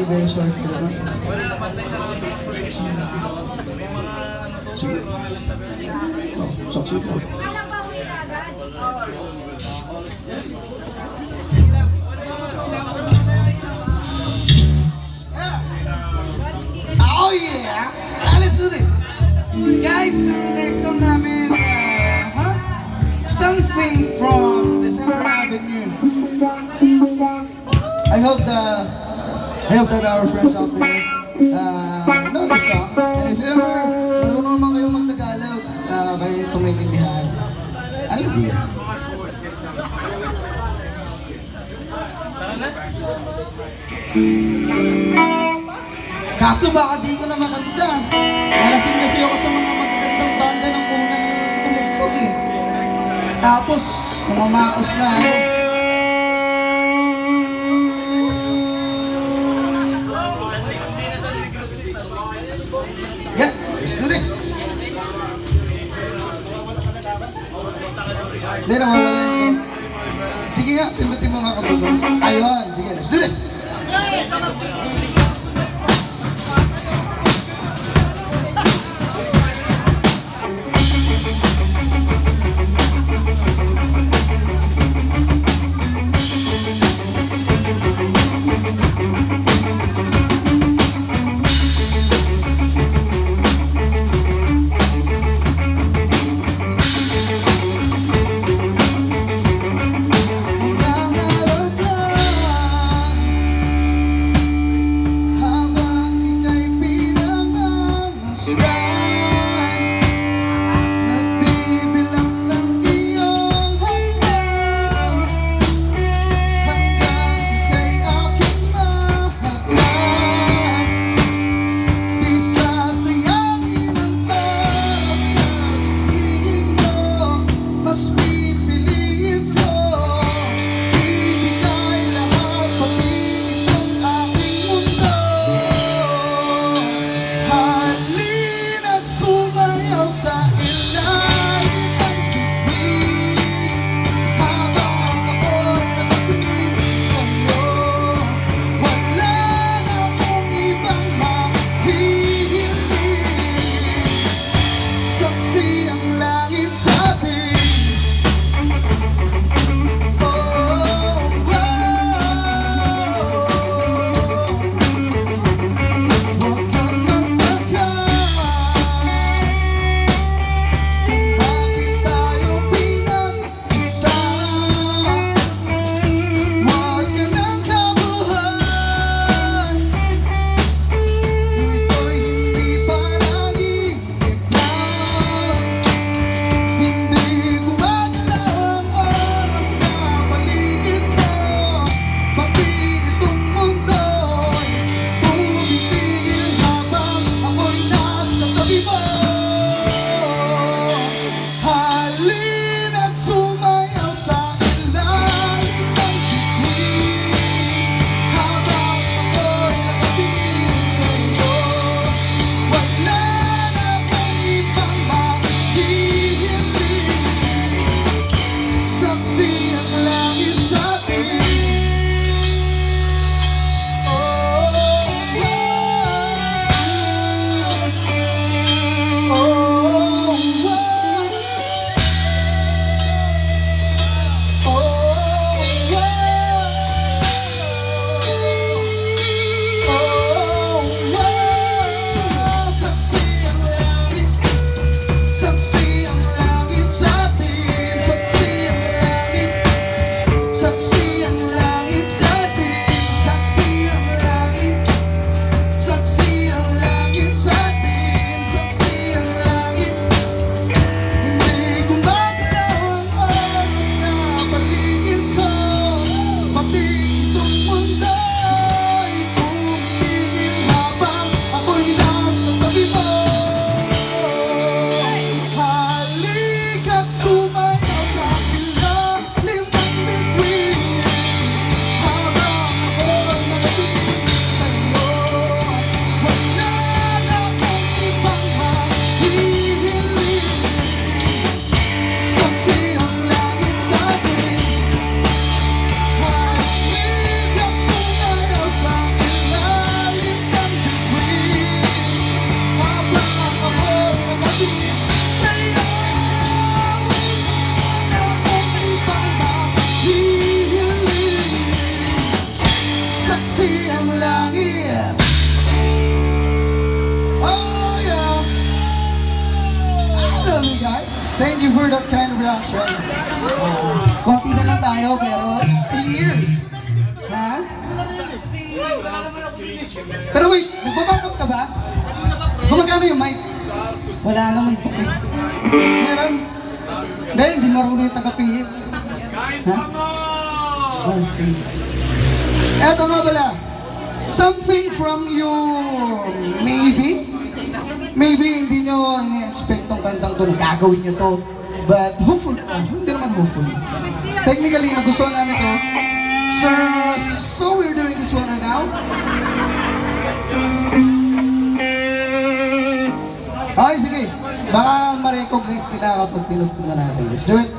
Very sorry for that. Sige. Saksi po. Oh yeah! So let's do this. Guys, ang next song namin, something from December Avenue. I hope that our friends out there know this song. And if ever marunong naman kayong mag-Tagalog, kayo tumitindihan, I love you. Kaso baka di ko na makanta. Nalasin kasi ako sa mga magagandang banda ng unang tumugtog eh. Tapos, kumamaos na ako. Yeah, let's do this. Hindi na mawala ito. Sige nga, pindutin mo nga kabuto. Ayun, sige, let's do this. Thank you for that kind of reaction. Konti na lang tayo, pero here. Ha? Pero wait, nagbaback up ka ba? Gumagano yung mic? Wala naman po. Meron? Dahil hindi marunong yung taga-pihit. Ha? Okay. Eto nga pala. Something from you, maybe? Maybe hindi nyo ini-expect tong kantang to na gagawin nyo to. But hopefully, hindi naman hopefully. Technically, nagustuhan namin to. So we're doing this one right now. Okay, sige. Baka ma-recognize nila kapag tinugtog na natin. Let's do it.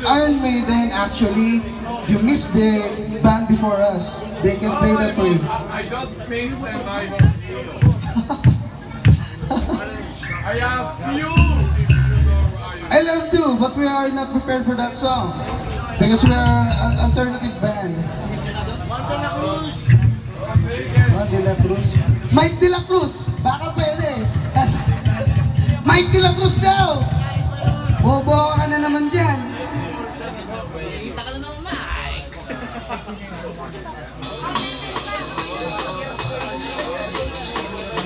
Iron Maiden, actually, you missed the band before us. They can play that for you. I just missed and I was I asked you if you know I love to, but we are not prepared for that song. Because we are an alternative band. Juan de la Cruz. Mike de la Cruz! Baka pwede. Mike de la Cruz daw! Bobo ka na naman dyan. Kita ka na naman, Mike.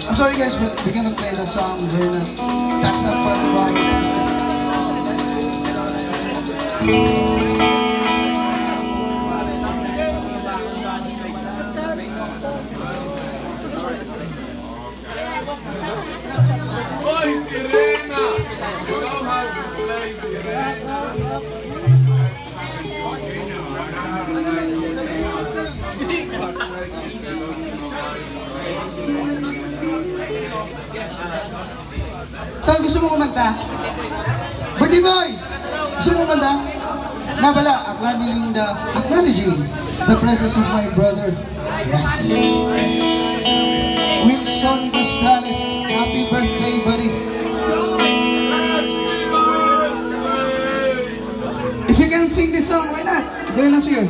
I'm sorry guys, but we cannot play that song. We're not, that's not part of our services. Oi, Sirena! You know how to play Sirena? Tol, gusto mo kumanta? Birthday boy! Gusto mo kumanta? Nabala, acknowledging the presence of my brother. Yes. Wilson Gustales, happy birthday, buddy. If you can sing this song, why not? Join us here.